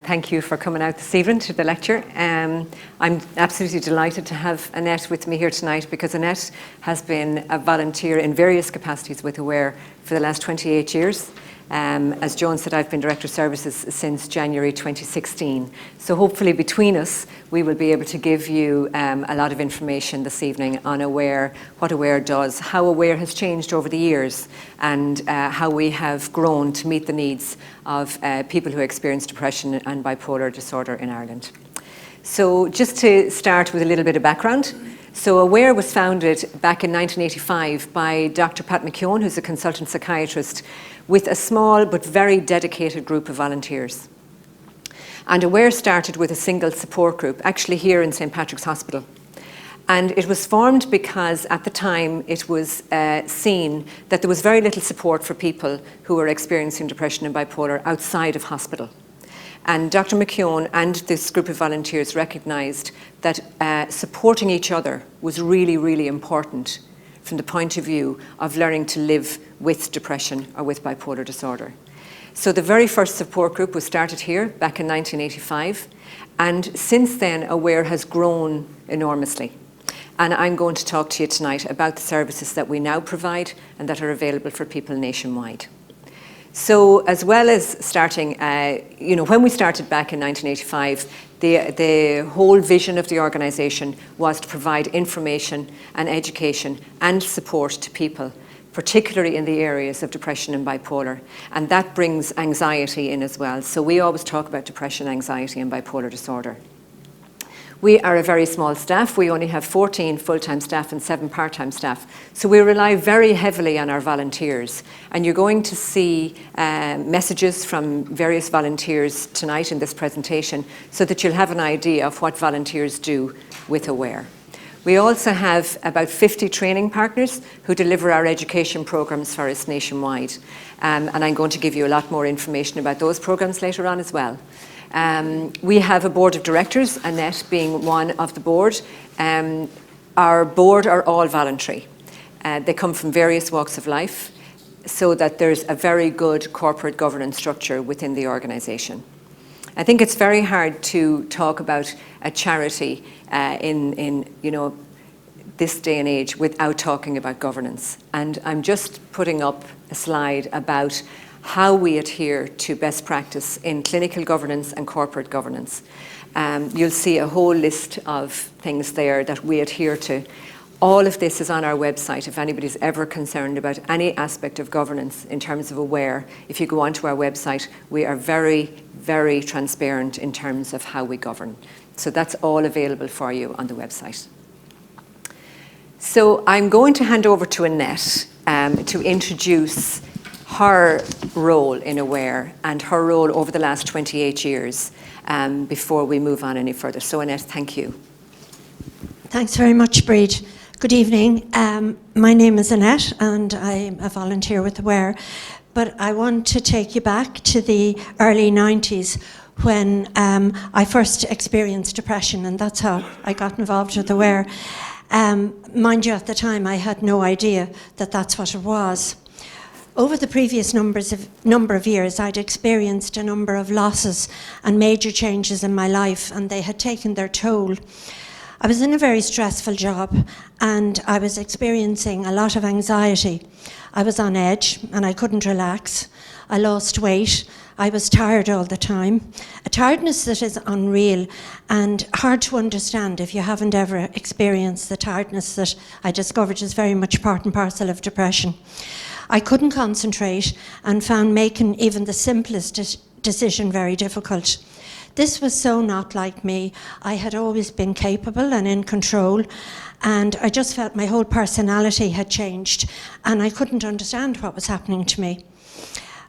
Thank you for coming out this evening to the lecture. I'm absolutely delighted to have Annette with me here tonight because Annette has been a volunteer in various capacities with AWARE for the last 28 years. As Joan said, I've been Director of Services since January 2016. So hopefully between us, we will be able to give you a lot of information this evening on AWARE, what AWARE does, how AWARE has changed over the years, and how we have grown to meet the needs of people who experience depression and bipolar disorder in Ireland. So just to start with a little bit of background. So AWARE was founded back in 1985 by Dr. Pat McKeown, who's a consultant psychiatrist, with a small but very dedicated group of volunteers. And AWARE started with a single support group, actually here in St. Patrick's Hospital. And it was formed because at the time it was seen that there was very little support for people who were experiencing depression and bipolar outside of hospital. And Dr. McKeown and this group of volunteers recognised that supporting each other was really, really important from the point of view of learning to live with depression or with bipolar disorder. So the very first support group was started here back in 1985, and since then AWARE has grown enormously. And I'm going to talk to you tonight about the services that we now provide and that are available for people nationwide. So as well as starting, when we started back in 1985, the whole vision of the organisation was to provide information and education and support to people, particularly in the areas of depression and bipolar. And that brings anxiety in as well. So we always talk about depression, anxiety and bipolar disorder. We are a very small staff. We only have 14 full-time staff and 7 part-time staff. So we rely very heavily on our volunteers. And you're going to see messages from various volunteers tonight in this presentation so that you'll have an idea of what volunteers do with AWARE. We also have about 50 training partners who deliver our education programs for us nationwide. And I'm going to give you a lot more information about those programs later on as well. We have a board of directors, Annette being one of the board. Our board are all voluntary. They come from various walks of life so that there's a very good corporate governance structure within the organisation. I think it's very hard to talk about a charity in this day and age without talking about governance. And I'm just putting up a slide about how we adhere to best practice in clinical governance and corporate governance. You'll see a whole list of things there that we adhere to. All of this is on our website if anybody's ever concerned about any aspect of governance in terms of AWARE. If you go onto our website, we are very, very transparent in terms of how we govern. So that's all available for you on the website. So I'm going to hand over to Annette to introduce her role in AWARE and her role over the last 28 years before we move on any further. So Annette, thank you. Thanks very much, Brid. Good evening. My name is Annette and I'm a volunteer with AWARE, but I want to take you back to the early 90s when I first experienced depression, and that's how I got involved with AWARE. Mind you, at the time I had no idea that that's what it was. Over the previous number of years, I'd experienced a number of losses and major changes in my life, and they had taken their toll. I was in a very stressful job, and I was experiencing a lot of anxiety. I was on edge, and I couldn't relax. I lost weight. I was tired all the time. A tiredness that is unreal and hard to understand if you haven't ever experienced the tiredness that I discovered is very much part and parcel of depression. I couldn't concentrate and found making even the simplest decision very difficult. This was so not like me. I had always been capable and in control, and I just felt my whole personality had changed, and I couldn't understand what was happening to me.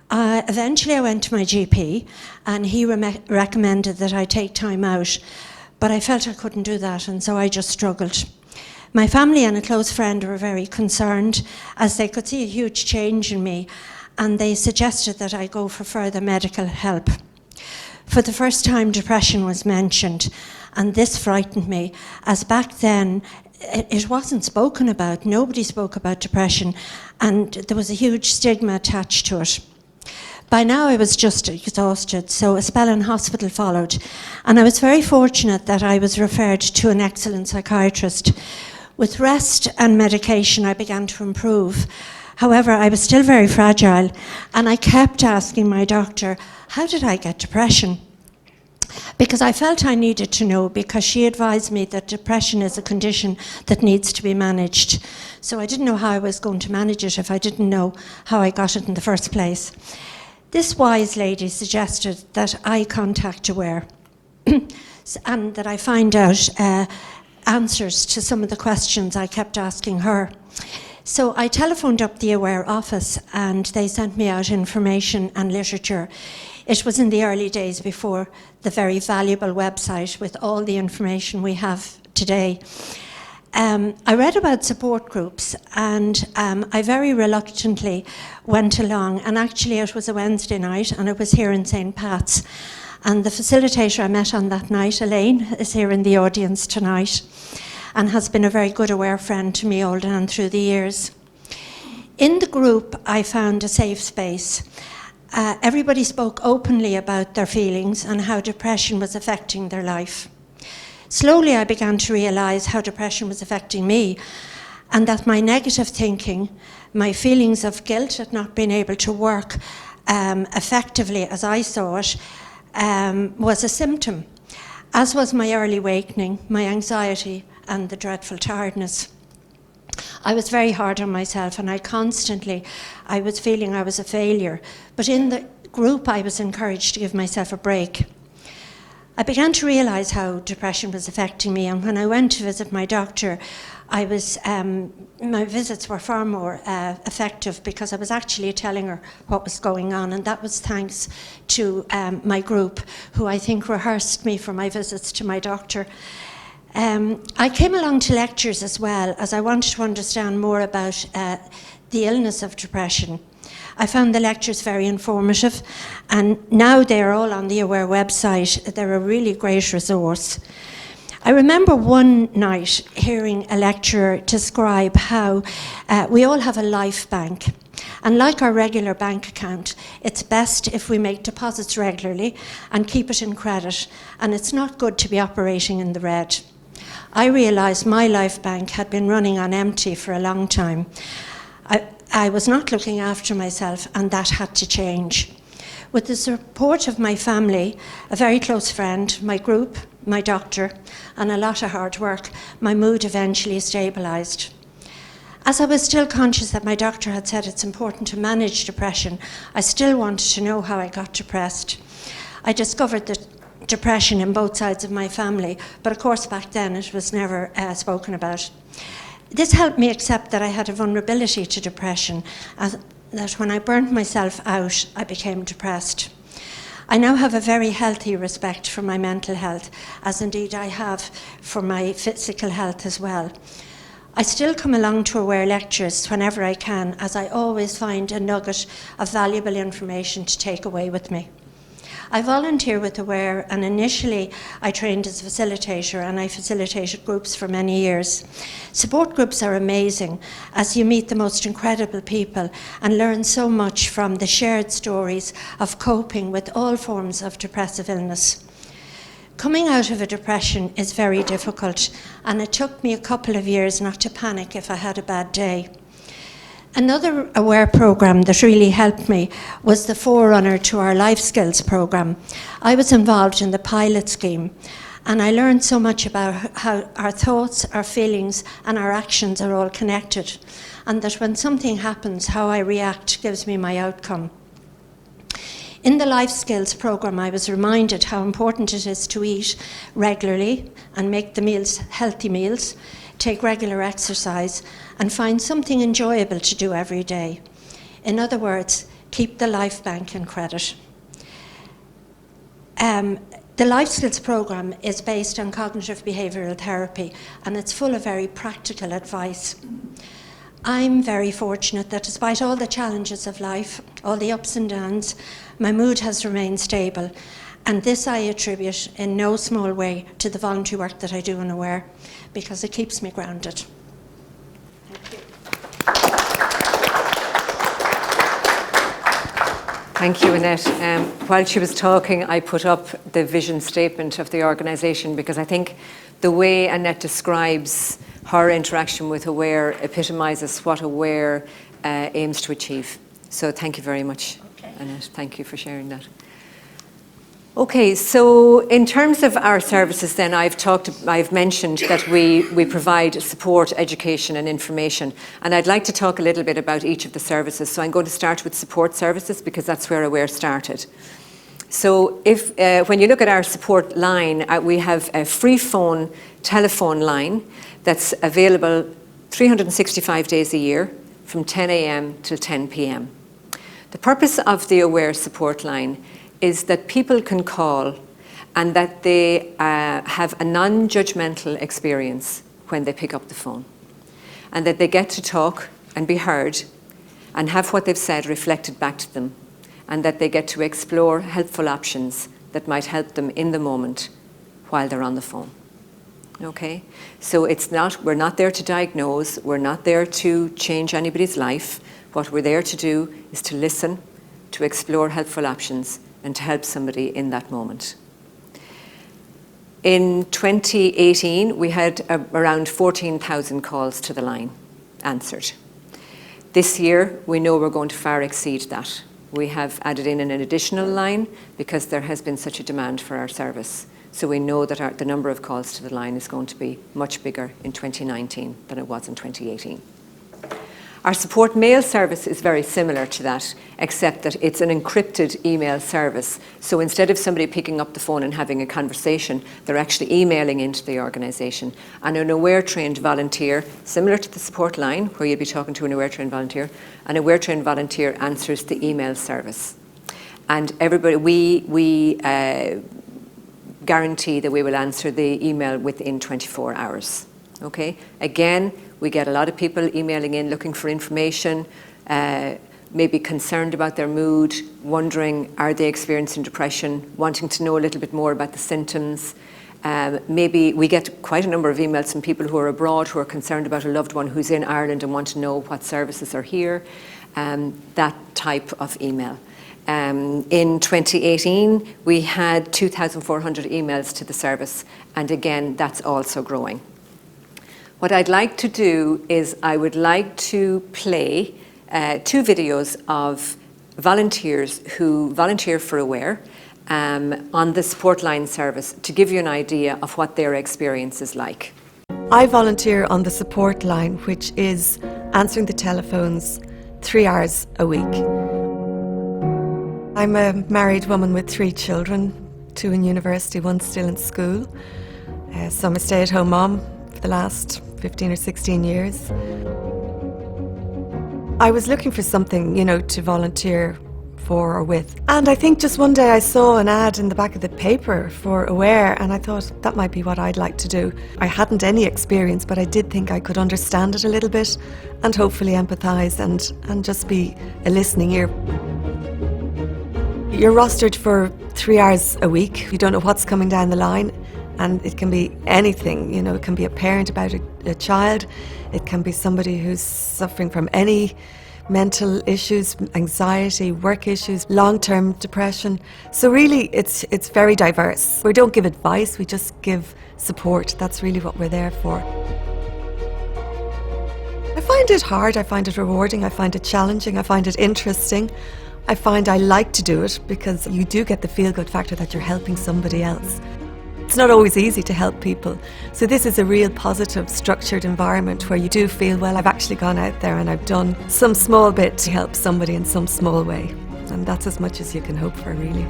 Eventually I went to my GP, and he recommended that I take time out, but I felt I couldn't do that, and so I just struggled. My family and a close friend were very concerned as they could see a huge change in me, and they suggested that I go for further medical help. For the first time, depression was mentioned, and this frightened me, as back then it wasn't spoken about. Nobody spoke about depression, and there was a huge stigma attached to it. By now I was just exhausted, so a spell in hospital followed. And I was very fortunate that I was referred to an excellent psychiatrist. With rest and medication, I began to improve. However, I was still very fragile, and I kept asking my doctor, how did I get depression? Because I felt I needed to know, because she advised me that depression is a condition that needs to be managed. So I didn't know how I was going to manage it if I didn't know how I got it in the first place. This wise lady suggested that I contact Aware and that I find out answers to some of the questions I kept asking her. So I telephoned up the Aware office and they sent me out information and literature. It was in the early days before the very valuable website with all the information we have today. I read about support groups and I very reluctantly went along, and actually it was a Wednesday night and it was here in St. Pat's, and the facilitator I met on that night, Elaine, is here in the audience tonight and has been a very good Aware friend to me all down through the years. In the group I found a safe space. Everybody spoke openly about their feelings and how depression was affecting their life. Slowly I began to realise how depression was affecting me, and that my negative thinking, my feelings of guilt at not being able to work effectively as I saw it, was a symptom, as was my early awakening, my anxiety and the dreadful tiredness. I was very hard on myself, and I was feeling I was a failure, but in the group I was encouraged to give myself a break. I began to realise how depression was affecting me, and when I went to visit my doctor, my visits were far more effective because I was actually telling her what was going on, and that was thanks to my group, who I think rehearsed me for my visits to my doctor. I came along to lectures as well, as I wanted to understand more about the illness of depression. I found the lectures very informative, and now they are all on the Aware website. They're a really great resource. I remember one night hearing a lecturer describe how we all have a life bank. And like our regular bank account, it's best if we make deposits regularly and keep it in credit, and it's not good to be operating in the red. I realised my life bank had been running on empty for a long time. I was not looking after myself, and that had to change. With the support of my family, a very close friend, my group, my doctor, and a lot of hard work, my mood eventually stabilised. As I was still conscious that my doctor had said it's important to manage depression, I still wanted to know how I got depressed. I discovered that depression in both sides of my family, but of course back then it was never spoken about. This helped me accept that I had a vulnerability to depression, that when I burnt myself out, I became depressed. I now have a very healthy respect for my mental health, as indeed I have for my physical health as well. I still come along to Aware lectures whenever I can, as I always find a nugget of valuable information to take away with me. I volunteer with Aware, and initially I trained as a facilitator, and I facilitated groups for many years. Support groups are amazing, as you meet the most incredible people and learn so much from the shared stories of coping with all forms of depressive illness. Coming out of a depression is very difficult, and it took me a couple of years not to panic if I had a bad day. Another Aware programme that really helped me was the forerunner to our life skills programme. I was involved in the pilot scheme, and I learned so much about how our thoughts, our feelings and our actions are all connected, and that when something happens, how I react gives me my outcome. In the life skills programme, I was reminded how important it is to eat regularly and make the meals healthy meals, take regular exercise, and find something enjoyable to do every day. In other words, keep the life bank in credit. The Life Skills programme is based on cognitive behavioural therapy, and it's full of very practical advice. I'm very fortunate that despite all the challenges of life, all the ups and downs, my mood has remained stable, and this I attribute in no small way to the voluntary work that I do in Aware, because it keeps me grounded. Thank you. Thank you, Annette. While she was talking, I put up the vision statement of the organisation because I think the way Annette describes her interaction with Aware epitomises what Aware aims to achieve. So thank you very much, Annette. Thank you for sharing that. Okay, so in terms of our services then, I've mentioned that we provide support, education and information, and I'd like to talk a little bit about each of the services. So I'm going to start with support services because that's where Aware started. So when you look at our support line, we have a free phone telephone line that's available 365 days a year from 10 a.m. till 10 p.m. The purpose of the Aware support line is that people can call and that they have a non-judgmental experience when they pick up the phone, and that they get to talk and be heard and have what they've said reflected back to them, and that they get to explore helpful options that might help them in the moment while they're on the phone. Okay? So we're not there to diagnose, we're not there to change anybody's life. What we're there to do is to listen, to explore helpful options, and to help somebody in that moment. In 2018, we had around 14,000 calls to the line answered. This year, we know we're going to far exceed that. We have added in an additional line because there has been such a demand for our service. So we know that the number of calls to the line is going to be much bigger in 2019 than it was in 2018. Our support mail service is very similar to that, except that it's an encrypted email service. So instead of somebody picking up the phone and having a conversation, they're actually emailing into the organisation. And an Aware-trained volunteer, similar to the support line, where you'd be talking to an Aware-trained volunteer, an Aware-trained volunteer answers the email service. And everybody, we guarantee that we will answer the email within 24 hours. Okay? Again, we get a lot of people emailing in looking for information, maybe concerned about their mood, wondering are they experiencing depression, wanting to know a little bit more about the symptoms. Maybe we get quite a number of emails from people who are abroad who are concerned about a loved one who's in Ireland and want to know what services are here, that type of email. In 2018, we had 2,400 emails to the service, and again, that's also growing. What I'd like to do is I would like to play 2 videos of volunteers who volunteer for Aware on the support line service to give you an idea of what their experience is like. I volunteer on the support line, which is answering the telephones 3 hours a week. I'm a married woman with 3 children, 2 in university, 1 still in school. So I'm a stay-at-home mom for the last 15 or 16 years. I was looking for something, to volunteer for or with. And I think just one day I saw an ad in the back of the paper for Aware, and I thought that might be what I'd like to do. I hadn't any experience, but I did think I could understand it a little bit and hopefully empathise and just be a listening ear. You're rostered for 3 hours a week. You don't know what's coming down the line. And it can be anything, it can be a parent about a child, it can be somebody who's suffering from any mental issues, anxiety, work issues, long-term depression. So really, it's very diverse. We don't give advice, we just give support. That's really what we're there for. I find it hard, I find it rewarding, I find it challenging, I find it interesting. I find I like to do it because you do get the feel-good factor that you're helping somebody else. It's not always easy to help people. So this is a real positive, structured environment where you do feel, well, I've actually gone out there and I've done some small bit to help somebody in some small way. And that's as much as you can hope for, really.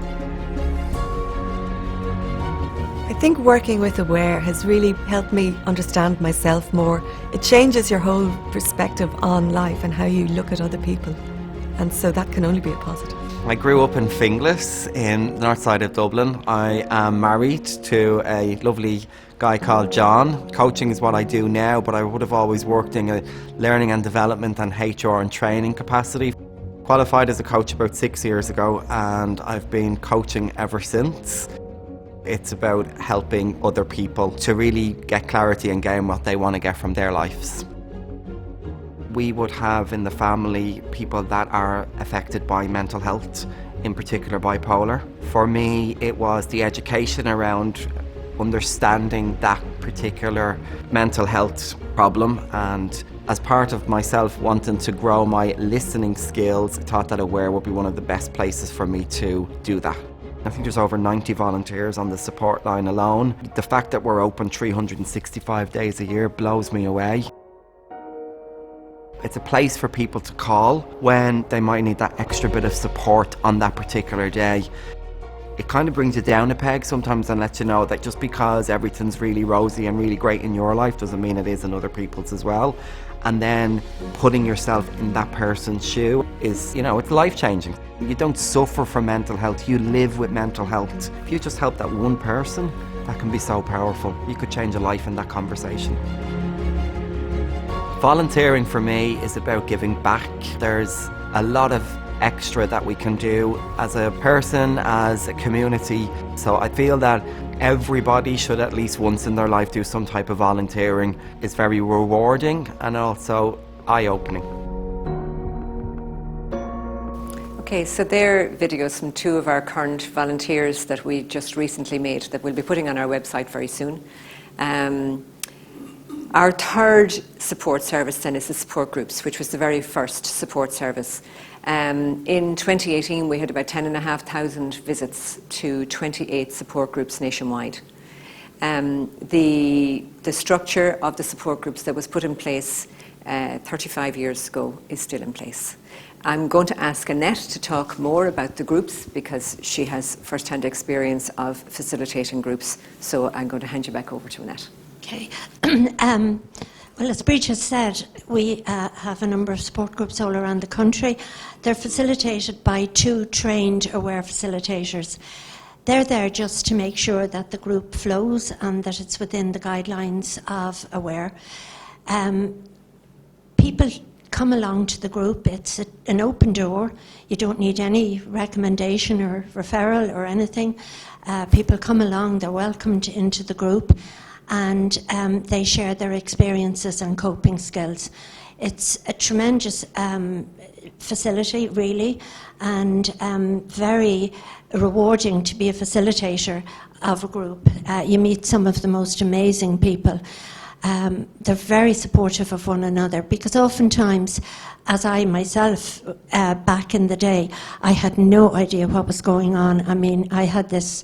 I think working with Aware has really helped me understand myself more. It changes your whole perspective on life and how you look at other people. And so that can only be a positive. I grew up in Finglas in the north side of Dublin. I am married to a lovely guy called John. Coaching is what I do now, but I would have always worked in a learning and development and HR and training capacity. Qualified as a coach about 6 years ago, and I've been coaching ever since. It's about helping other people to really get clarity and gain what they want to get from their lives. We would have in the family people that are affected by mental health in particular bipolar. For me, it was the education around understanding that particular mental health problem, and as part of myself wanting to grow my listening skills, I thought that Aware would be one of the best places for me to do that. I think there's over 90 volunteers on the support line alone. The fact that we're open 365 days a year blows me away. It's a place for people to call when they might need that extra bit of support on that particular day. It kind of brings you down a peg sometimes and lets you know that just because everything's really rosy and really great in your life doesn't mean it is in other people's as well. And then putting yourself in that person's shoe is, it's life-changing. You don't suffer from mental health, you live with mental health. If you just help that one person, that can be so powerful. You could change a life in that conversation. Volunteering for me is about giving back. There's a lot of extra that we can do as a person, as a community. So I feel that everybody should at least once in their life do some type of volunteering. It's very rewarding and also eye-opening. Okay, so there are videos from two of our current volunteers that we just recently made that we'll be putting on our website very soon. Our third support service then is the support groups, which was the very first support service. In 2018, we had about 10,500 visits to 28 support groups nationwide. The structure of the support groups that was put in place 35 years ago is still in place. I'm going to ask Annette to talk more about the groups because she has first-hand experience of facilitating groups. So I'm going to hand you back over to Annette. Okay. Well, as Brid has said, we have a number of support groups all around the country. They're facilitated by two trained Aware facilitators. They're there just to make sure that the group flows and that it's within the guidelines of Aware. People come along to the group. It's an open door. You don't need any recommendation or referral or anything. People come along, they're welcomed into the group, and they share their experiences and coping skills. It's a tremendous facility, really, and very rewarding to be a facilitator of a group. You meet some of the most amazing people. They're very supportive of one another because oftentimes, as I myself, back in the day, I had no idea what was going on. I mean, I had this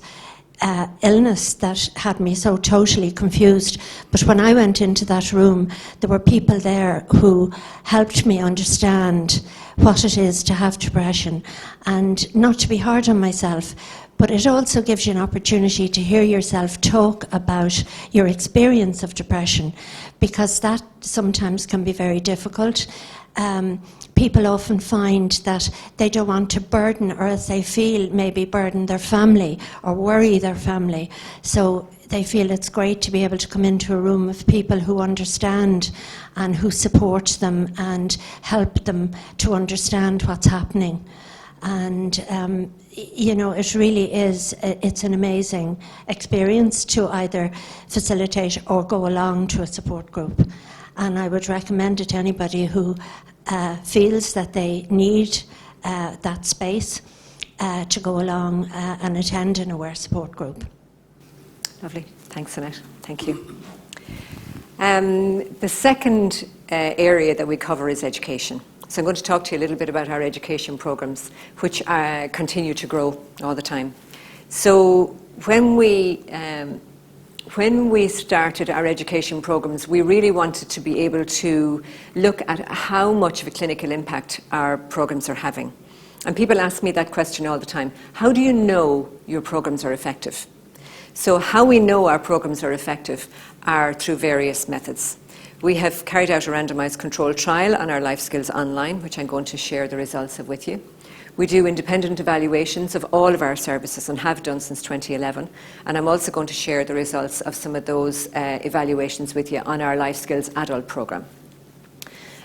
illness that had me so totally confused. But when I went into that room, there were people there who helped me understand what it is to have depression and not to be hard on myself. But it also gives you an opportunity to hear yourself talk about your experience of depression, because that sometimes can be very difficult. People often find that they don't want to burden, or as they feel, maybe burden their family or worry their family. So they feel it's great to be able to come into a room of people who understand and who support them and help them to understand what's happening. And it really is, it's an amazing experience to either facilitate or go along to a support group. And I would recommend it to anybody who feels that they need that space to go along and attend an Aware support group. Lovely. Thanks, Annette. Thank you. The second area that we cover is education. So I'm going to talk to you a little bit about our education programs, which continue to grow all the time. So when we started our education programs, we really wanted to be able to look at how much of a clinical impact our programs are having. And people ask me that question all the time. How do you know your programs are effective? So how we know our programs are effective are through various methods. We have carried out a randomised controlled trial on our Life Skills Online, which I'm going to share the results of with you. We do independent evaluations of all of our services and have done since 2011. And I'm also going to share the results of some of those evaluations with you on our Life Skills Adult programme.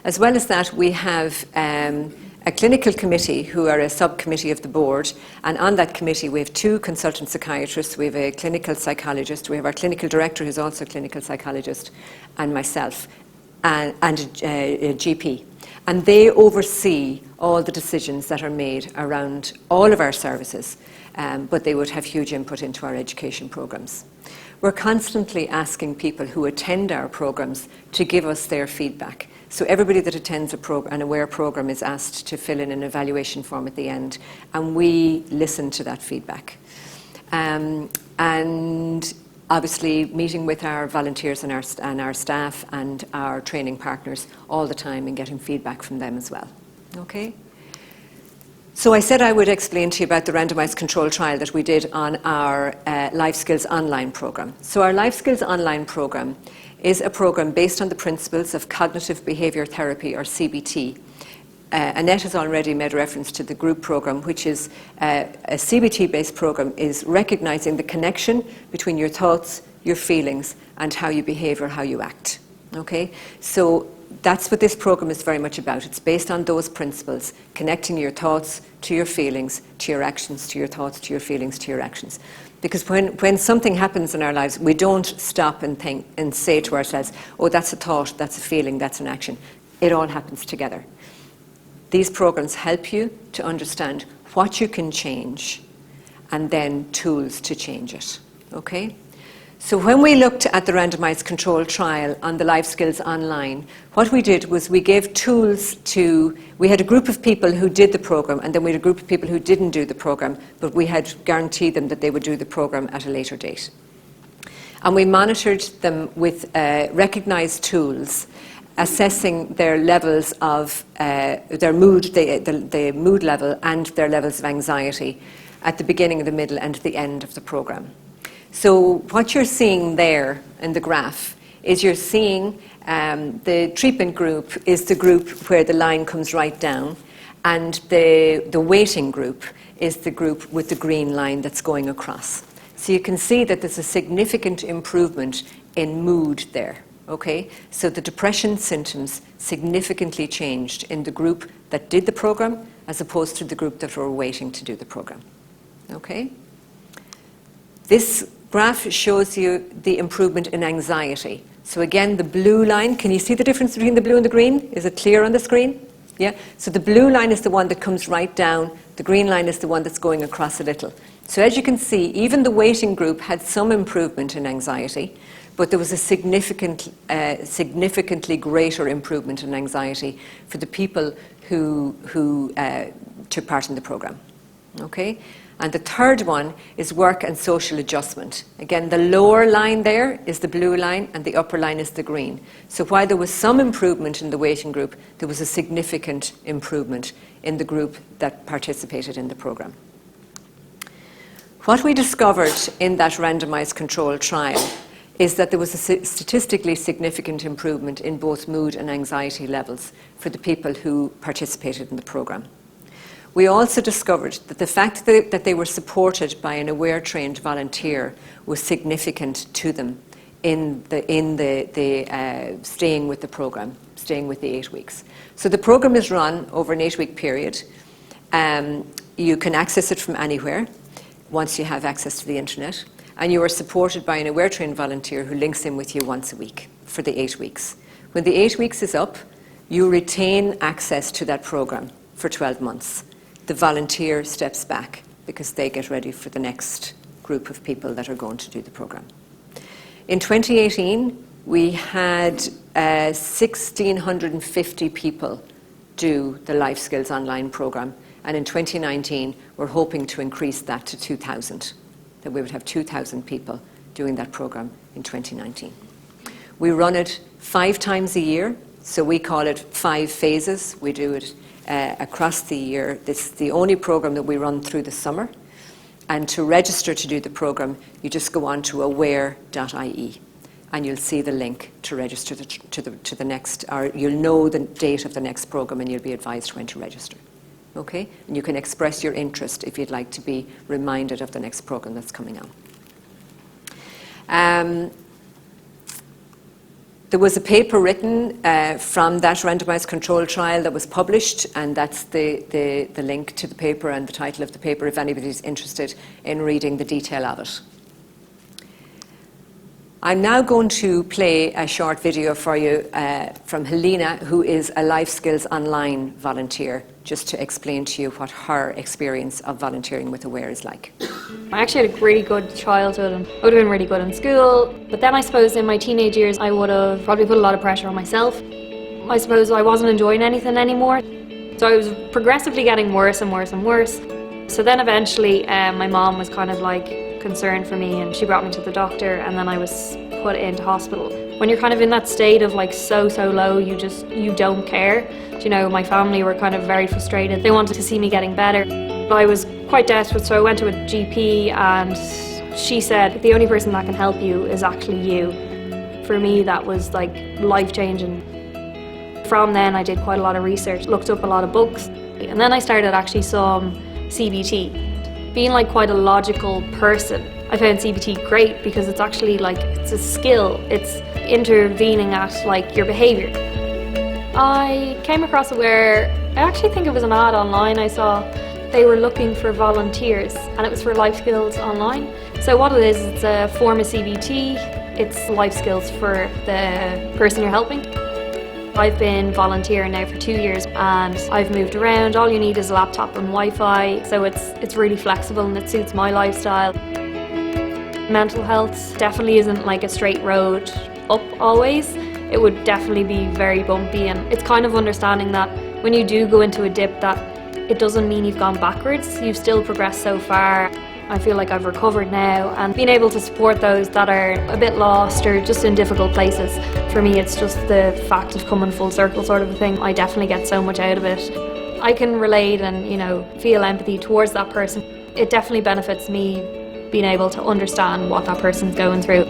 As well as that, we have a clinical committee who are a subcommittee of the board, and on that committee we have two consultant psychiatrists, we have a clinical psychologist, we have our clinical director who's also a clinical psychologist, and myself, and a GP. And they oversee all the decisions that are made around all of our services, but they would have huge input into our education programs. We're constantly asking people who attend our programs to give us their feedback. So everybody that attends an AWARE program is asked to fill in an evaluation form at the end, and we listen to that feedback. And obviously meeting with our volunteers and our staff and our training partners all the time and getting feedback from them as well. Okay? So I said I would explain to you about the randomised control trial that we did on our Life Skills Online programme. So our Life Skills Online programme is a programme based on the principles of cognitive behaviour therapy, or CBT. Annette has already made reference to the group programme, which is a CBT-based programme, is recognising the connection between your thoughts, your feelings, and how you behave or how you act. Okay? So that's what this programme is very much about. It's based on those principles, connecting your thoughts to your feelings, to your actions, to your thoughts, to your feelings, to your actions. Because when something happens in our lives, we don't stop and think and say to ourselves, oh, that's a thought, that's a feeling, that's an action. It all happens together. These programs help you to understand what you can change and then tools to change it. Okay? So when we looked at the randomised control trial on the Life Skills Online, what we did was we gave tools to, we had a group of people who did the programme, and then we had a group of people who didn't do the programme, but we had guaranteed them that they would do the programme at a later date. And we monitored them with recognised tools, assessing their levels of their mood, the mood level and their levels of anxiety at the beginning, the middle and the end of the programme. So what you're seeing there in the graph is you're seeing the treatment group is the group where the line comes right down, and the waiting group is the group with the green line that's going across. So you can see that there's a significant improvement in mood there. Okay, so the depression symptoms significantly changed in the group that did the program as opposed to the group that were waiting to do the program. Okay? This graph shows you the improvement in anxiety. So again, the blue line, can you see the difference between the blue and the green? Is it clear on the screen? Yeah? So the blue line is the one that comes right down, the green line is the one that's going across a little. So as you can see, even the waiting group had some improvement in anxiety, but there was a significantly greater improvement in anxiety for the people who took part in the program. Okay? And the third one is work and social adjustment. Again, the lower line there is the blue line and the upper line is the green. So while there was some improvement in the waiting group, there was a significant improvement in the group that participated in the program. What we discovered in that randomised control trial is that there was a statistically significant improvement in both mood and anxiety levels for the people who participated in the program. We also discovered that the fact that they were supported by an AWARE trained volunteer was significant to them in staying with the program, staying with the 8 weeks. So the program is run over an 8-week period. You can access it from anywhere once you have access to the internet, and you are supported by an AWARE trained volunteer who links in with you once a week for the 8 weeks. When the 8 weeks is up, you retain access to that program for 12 months. The volunteer steps back because they get ready for the next group of people that are going to do the program. In 2018, we had 1,650 people do the Life Skills Online program, and in 2019, we're hoping to increase that to 2,000, that we would have 2,000 people doing that program in 2019. We run it 5 times a year, so we call it 5 phases. We do it across the year. This is the only program that we run through the summer. And to register to do the program, you just go on to aware.ie and you'll see the link to register to the next, or you'll know the date of the next program and you'll be advised when to register. Okay? And you can express your interest if you'd like to be reminded of the next program that's coming on. There was a paper written from that randomised control trial that was published, and that's the link to the paper and the title of the paper if anybody's interested in reading the detail of it. I'm now going to play a short video for you from Helena, who is a Life Skills Online volunteer, just to explain to you what her experience of volunteering with Aware is like. I actually had a really good childhood and I would have been really good in school, but then I suppose in my teenage years I would have probably put a lot of pressure on myself. I suppose I wasn't enjoying anything anymore, so I was progressively getting worse and worse and worse. So then eventually my mom was kind of like concerned for me and she brought me to the doctor, and then I was put into hospital. When you're kind of in that state of like so low, you don't care. You know, my family were kind of very frustrated. They wanted to see me getting better. I was quite desperate, so I went to a GP and she said the only person that can help you is actually you. For me that was like life-changing. From then I did quite a lot of research, looked up a lot of books, and then I started actually some CBT. Being like quite a logical person, I found CBT great because it's actually like, it's a skill. It's intervening at like your behaviour. I came across Aware, I actually think it was an ad online I saw. They were looking for volunteers and it was for Life Skills Online. So what it is, it's a form of CBT. It's life skills for the person you're helping. I've been volunteering now for 2 years and I've moved around. All you need is a laptop and Wi-Fi, so it's really flexible and it suits my lifestyle. Mental health definitely isn't like a straight road up always. It would definitely be very bumpy, and it's kind of understanding that when you do go into a dip that it doesn't mean you've gone backwards, you've still progressed so far. I feel like I've recovered now, and being able to support those that are a bit lost or just in difficult places, for me it's just the fact of coming full circle sort of a thing. I definitely get so much out of it. I can relate and, you know, feel empathy towards that person. It definitely benefits me being able to understand what that person's going through.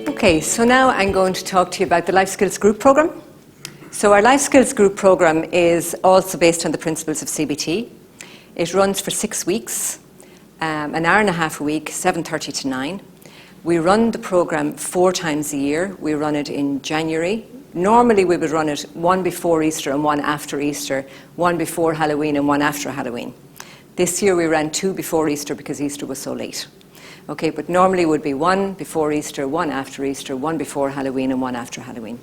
Okay, so now I'm going to talk to you about the Life Skills Group Programme. So our Life Skills Group Programme is also based on the principles of CBT. It runs for 6 weeks. An hour and a half a week, 7:30 to 9. We run the programme 4 times a year. We run it in January. Normally we would run it one before Easter and one after Easter, one before Halloween and one after Halloween. This year we ran 2 before Easter because Easter was so late. Okay, but normally it would be one before Easter, one after Easter, one before Halloween and one after Halloween.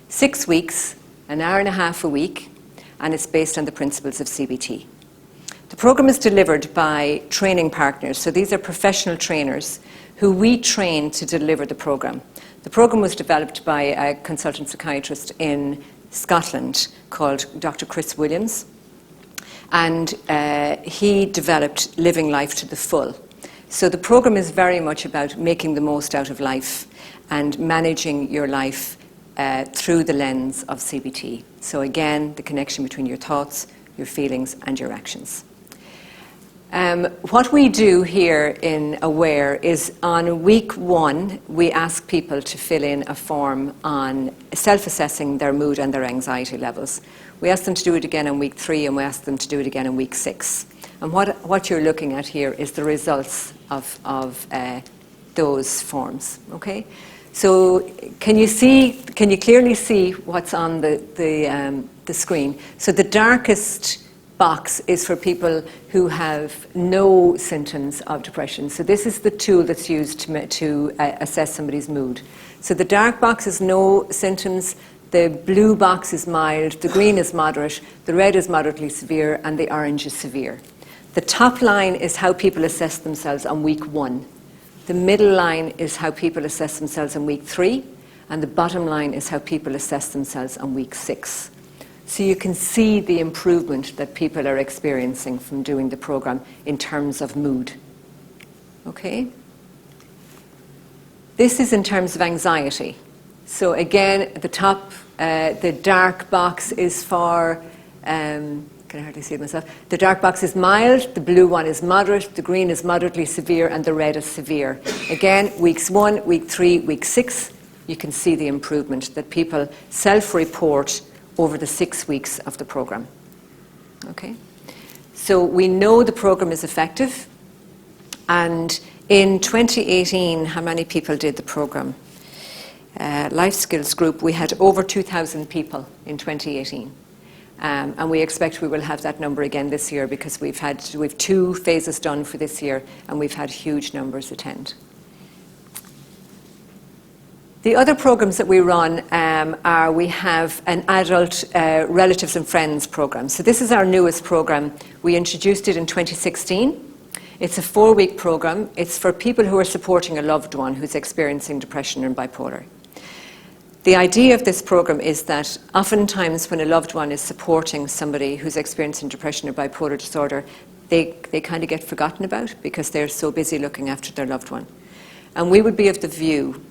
6 weeks, an hour and a half a week, and it's based on the principles of CBT. The programme is delivered by training partners, so these are professional trainers who we train to deliver the programme. The programme was developed by a consultant psychiatrist in Scotland called Dr. Chris Williams, and he developed Living Life to the Full. So the programme is very much about making the most out of life and managing your life through the lens of CBT. So again, the connection between your thoughts, your feelings and your actions. What we do here in Aware is on week 1, we ask people to fill in a form on self-assessing their mood and their anxiety levels. We ask them to do it again on week 3 and we ask them to do it again on week 6. And what you're looking at here is the results of those forms, okay? So can you clearly see what's on the screen? So the darkest box is for people who have no symptoms of depression. So this is the tool that's used to assess somebody's mood. So the dark box is no symptoms, the blue box is mild, the green is moderate, the red is moderately severe, and the orange is severe. The top line is how people assess themselves on week 1. The middle line is how people assess themselves on week 3, and the bottom line is how people assess themselves on week 6. So you can see the improvement that people are experiencing from doing the programme in terms of mood. Okay? This is in terms of anxiety. So again, at the top, the dark box is for, can I hardly see it myself? The dark box is mild, the blue one is moderate, the green is moderately severe, and the red is severe. Again, weeks 1, week 3, week 6, you can see the improvement that people self-report over the 6 weeks of the programme. Okay? So we know the programme is effective, and in 2018, how many people did the programme? Life Skills Group, we had over 2,000 people in 2018. And we expect we will have that number again this year because we've 2 phases done for this year and we've had huge numbers attend. The other programs that we run we have an adult relatives and friends program. So this is our newest program. We introduced it in 2016. It's a 4-week program. It's for people who are supporting a loved one who's experiencing depression and bipolar. The idea of this program is that oftentimes when a loved one is supporting somebody who's experiencing depression or bipolar disorder, they kind of get forgotten about because they're so busy looking after their loved one. And we would be of the view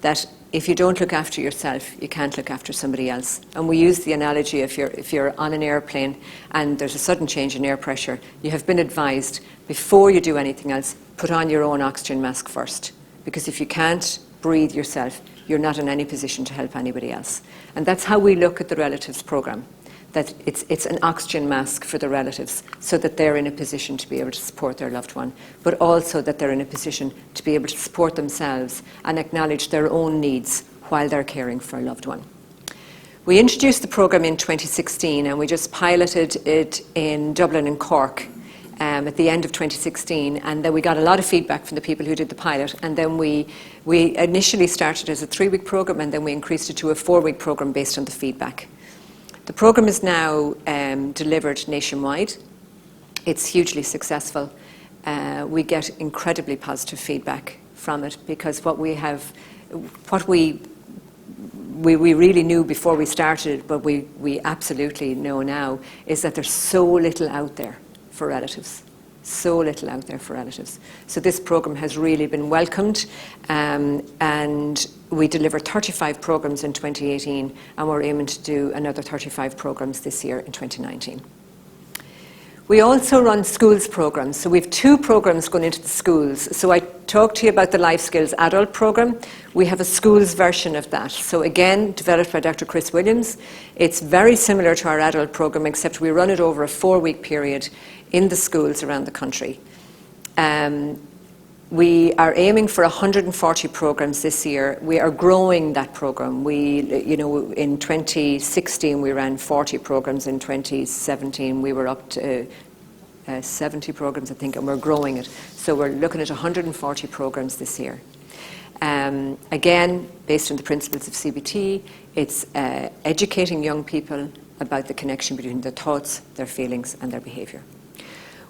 that if you don't look after yourself, you can't look after somebody else. And we use the analogy if you're on an airplane and there's a sudden change in air pressure, you have been advised before you do anything else, put on your own oxygen mask first. Because if you can't breathe yourself, you're not in any position to help anybody else. And that's how we look at the relatives program, that it's an oxygen mask for the relatives so that they're in a position to be able to support their loved one, but also that they're in a position to be able to support themselves and acknowledge their own needs while they're caring for a loved one. We introduced the program in 2016 and we just piloted it in Dublin and Cork at the end of 2016, and then we got a lot of feedback from the people who did the pilot, and then we initially started as a 3-week program and then we increased it to a 4-week program based on the feedback. The program is now delivered nationwide. It's hugely successful. We get incredibly positive feedback from it because what we really knew before we started it, but we absolutely know now, is that there's so little out there for relatives. So little out there for relatives. So this program has really been welcomed, and we delivered 35 programs in 2018, and we're aiming to do another 35 programs this year in 2019. We also run schools programs. So we have 2 programs going into the schools. So I talked to you about the Life Skills adult program. We have a schools version of that. So again, developed by Dr. Chris Williams. It's very similar to our adult program, except we run it over a 4-week period in the schools around the country. We are aiming for 140 programs this year. We are growing that program. In 2016 we ran 40 programs. In 2017 we were up to 70 programs, I think, and we're growing it. So we're looking at 140 programs this year. Again, based on the principles of CBT, it's educating young people about the connection between their thoughts, their feelings, and their behaviour.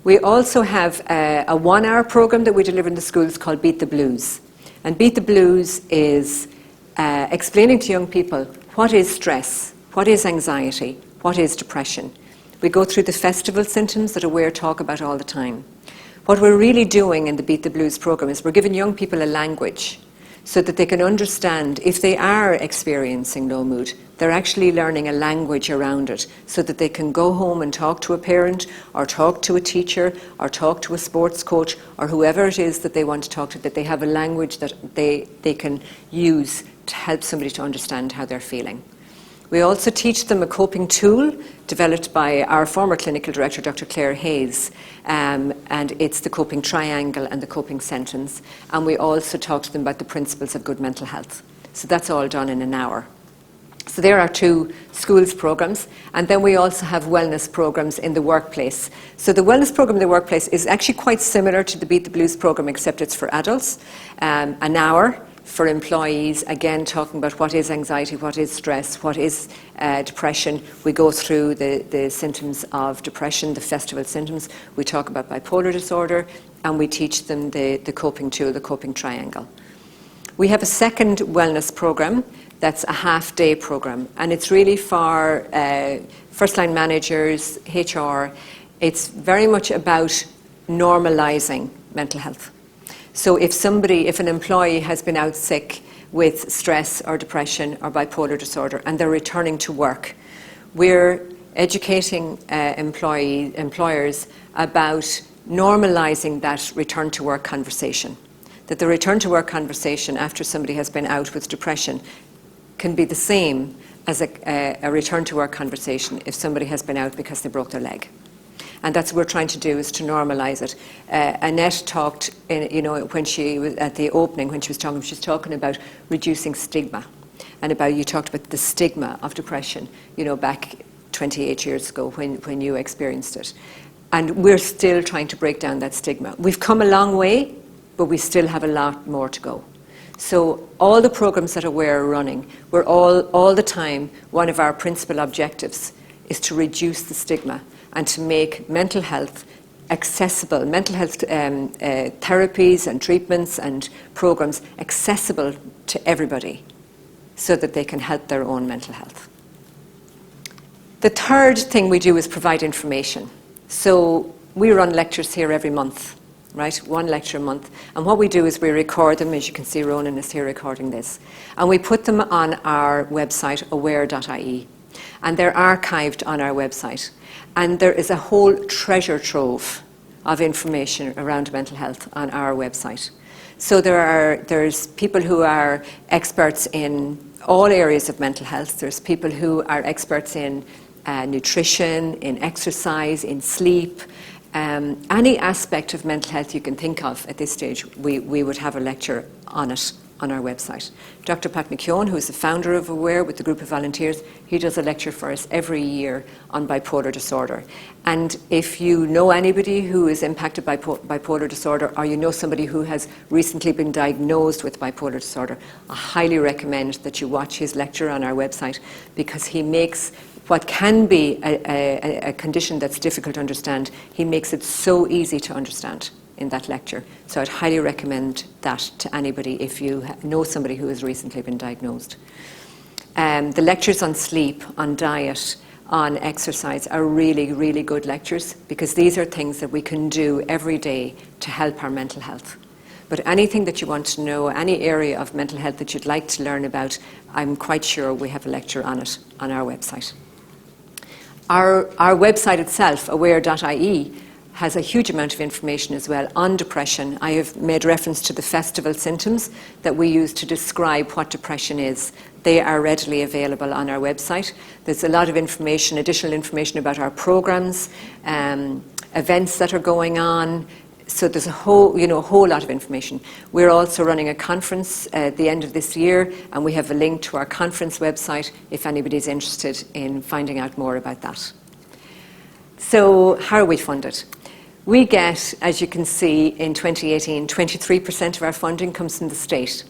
We also have a 1-hour program that we deliver in the schools called Beat the Blues. And Beat the Blues is explaining to young people what is stress, what is anxiety, what is depression. We go through the festival symptoms that Aware talk about all the time. What we're really doing in the Beat the Blues program is we're giving young people a language so that they can understand if they are experiencing low mood, they're actually learning a language around it so that they can go home and talk to a parent or talk to a teacher or talk to a sports coach or whoever it is that they want to talk to, that they have a language that they can use to help somebody to understand how they're feeling. We also teach them a coping tool developed by our former clinical director, Dr. Claire Hayes, and it's the coping triangle and the coping sentence. And we also talk to them about the principles of good mental health. So that's all done in an hour. So there are 2 schools programs, and then we also have wellness programs in the workplace. So the wellness program in the workplace is actually quite similar to the Beat the Blues program, except it's for adults. An hour for employees, again talking about what is anxiety, what is stress, what is depression. We go through the symptoms of depression, the festival symptoms. We talk about bipolar disorder, and we teach them the coping tool, the coping triangle. We have a second wellness program that's a half-day program, and it's really for first-line managers, HR. It's very much about normalising mental health. So if an employee has been out sick with stress or depression or bipolar disorder and they're returning to work, we're educating employers about normalising that return to work conversation. That the return to work conversation after somebody has been out with depression can be the same as a return to work conversation if somebody has been out because they broke their leg. And that's what we're trying to do, is to normalise it. Annette talked, when she was at the opening, when she was talking about reducing stigma, and you talked about the stigma of depression, back 28 years ago when you experienced it. And we're still trying to break down that stigma. We've come a long way, but we still have a lot more to go. So all the programs that Aware are running, we're all the time, one of our principal objectives is to reduce the stigma and to make mental health accessible, mental health therapies and treatments and programs accessible to everybody so that they can help their own mental health. The third thing we do is provide information. So we run lectures here every month, right? One lecture a month. And what we do is we record them, as you can see Ronan is here recording this. And we put them on our website, aware.ie. And they're archived on our website. And there is a whole treasure trove of information around mental health on our website. So there's people who are experts in all areas of mental health. There's people who are experts in nutrition, in exercise, in sleep. Any aspect of mental health you can think of at this stage, we would have a lecture on it on our website. Dr. Pat McKeown, who is the founder of Aware with the group of volunteers, he does a lecture for us every year on bipolar disorder. And if you know anybody who is impacted by bipolar disorder, or you know somebody who has recently been diagnosed with bipolar disorder, I highly recommend that you watch his lecture on our website, because he makes what can be a condition that's difficult to understand, he makes it so easy to understand in that lecture. So I'd highly recommend that to anybody if you know somebody who has recently been diagnosed. The lectures on sleep, on diet, on exercise are really, really good lectures, because these are things that we can do every day to help our mental health. But anything that you want to know, any area of mental health that you'd like to learn about, I'm quite sure we have a lecture on it on our website. Our website itself, aware.ie, has a huge amount of information as well on depression. I have made reference to the festival symptoms that we use to describe what depression is. They are readily available on our website. There's a lot of information, additional information about our programs, events that are going on. So there's a whole lot of information. We're also running a conference at the end of this year, and we have a link to our conference website if anybody's interested in finding out more about that. So how are we funded? We get, as you can see, in 2018, 23% of our funding comes from the state.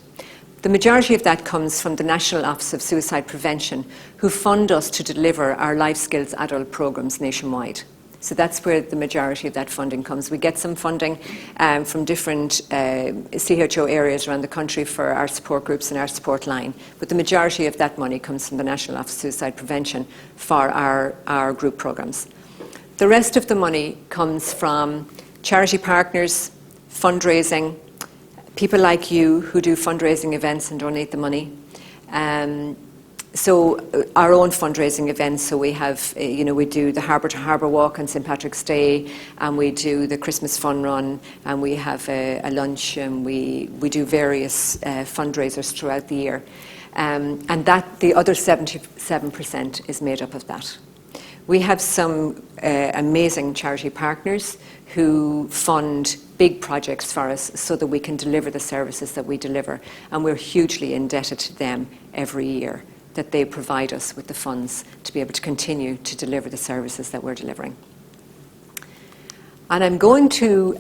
The majority of that comes from the National Office of Suicide Prevention, who fund us to deliver our life skills adult programs nationwide. So that's where the majority of that funding comes. We get some funding from different CHO areas around the country for our support groups and our support line, but the majority of that money comes from the National Office of Suicide Prevention for our group programs. The rest of the money comes from charity partners, fundraising, people like you who do fundraising events and donate the money. So our own fundraising events, so we have, we do the Harbour to Harbour Walk on St. Patrick's Day, and we do the Christmas Fun Run, and we have a lunch, and we do various fundraisers throughout the year. And that, the other 77% is made up of that. We have some amazing charity partners who fund big projects for us so that we can deliver the services that we deliver, and we're hugely indebted to them every year that they provide us with the funds to be able to continue to deliver the services that we're delivering. And I'm going to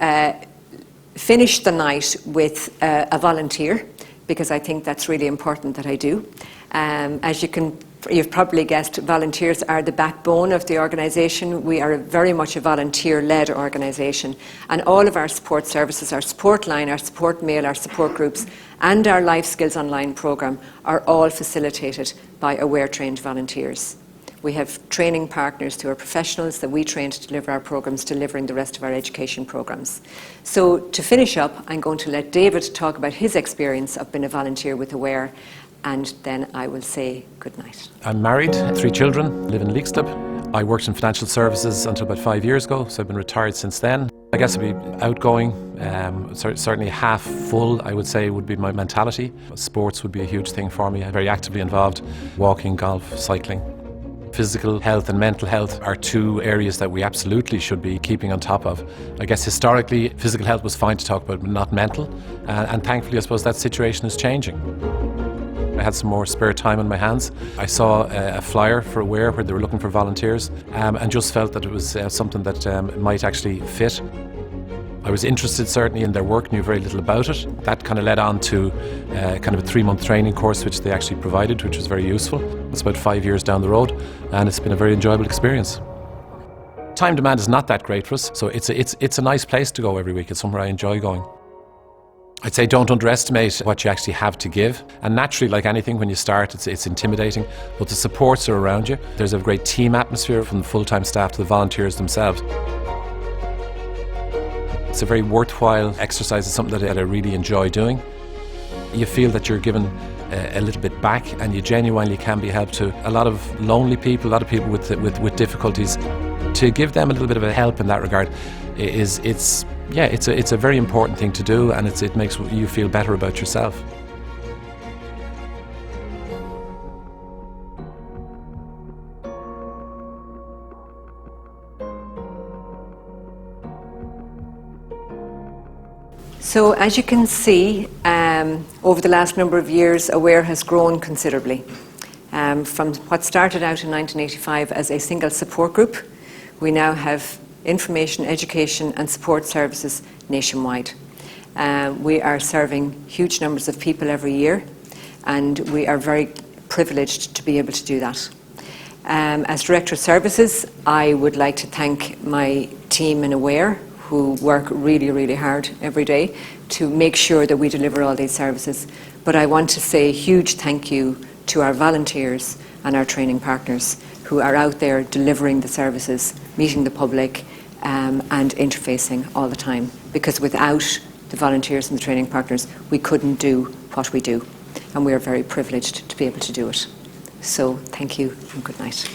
finish the night with a volunteer, because I think that's really important that I do. As you've probably guessed, volunteers are the backbone of the organisation. We are very much a volunteer-led organisation, and all of our support services, our support line, our support mail, our support groups, and our Life Skills Online programme are all facilitated by Aware-trained volunteers. We have training partners who are professionals that we train to deliver our programmes, delivering the rest of our education programmes. So to finish up, I'm going to let David talk about his experience of being a volunteer with Aware, and then I will say good night. I'm married, 3 children, live in Leixlip. I worked in financial services until about 5 years ago, so I've been retired since then. I guess I'd be outgoing, certainly half full, I would say, would be my mentality. Sports would be a huge thing for me. I'm very actively involved, walking, golf, cycling. Physical health and mental health are 2 areas that we absolutely should be keeping on top of. I guess historically, physical health was fine to talk about, but not mental. And thankfully, I suppose that situation is changing. I had some more spare time on my hands. I saw a flyer for Aware where they were looking for volunteers, and just felt that it was something that might actually fit. I was interested certainly in their work, knew very little about it. That kind of led on to kind of a 3-month training course which they actually provided, which was very useful. It's about 5 years down the road, and it's been a very enjoyable experience. Time demand is not that great for us, so it's a nice place to go every week. It's somewhere I enjoy going. I'd say don't underestimate what you actually have to give. And naturally, like anything, when you start, it's intimidating, but the supports are around you. There's a great team atmosphere from the full-time staff to the volunteers themselves. It's a very worthwhile exercise. It's something that I really enjoy doing. You feel that you're given a little bit back, and you genuinely can be help to a lot of lonely people, a lot of people with difficulties. To give them a little bit of a help in that regard it's a very important thing to do, and it makes you feel better about yourself. So as you can see, over the last number of years, AWARE has grown considerably. From what started out in 1985 as a single support group, we now have information, education and support services nationwide. We are serving huge numbers of people every year, and we are very privileged to be able to do that. As Director of Services, I would like to thank my team in AWARE, who work really, really hard every day to make sure that we deliver all these services. But I want to say a huge thank you to our volunteers and our training partners who are out there delivering the services, meeting the public and interfacing all the time. Because without the volunteers and the training partners, we couldn't do what we do. And we are very privileged to be able to do it. So thank you and good night.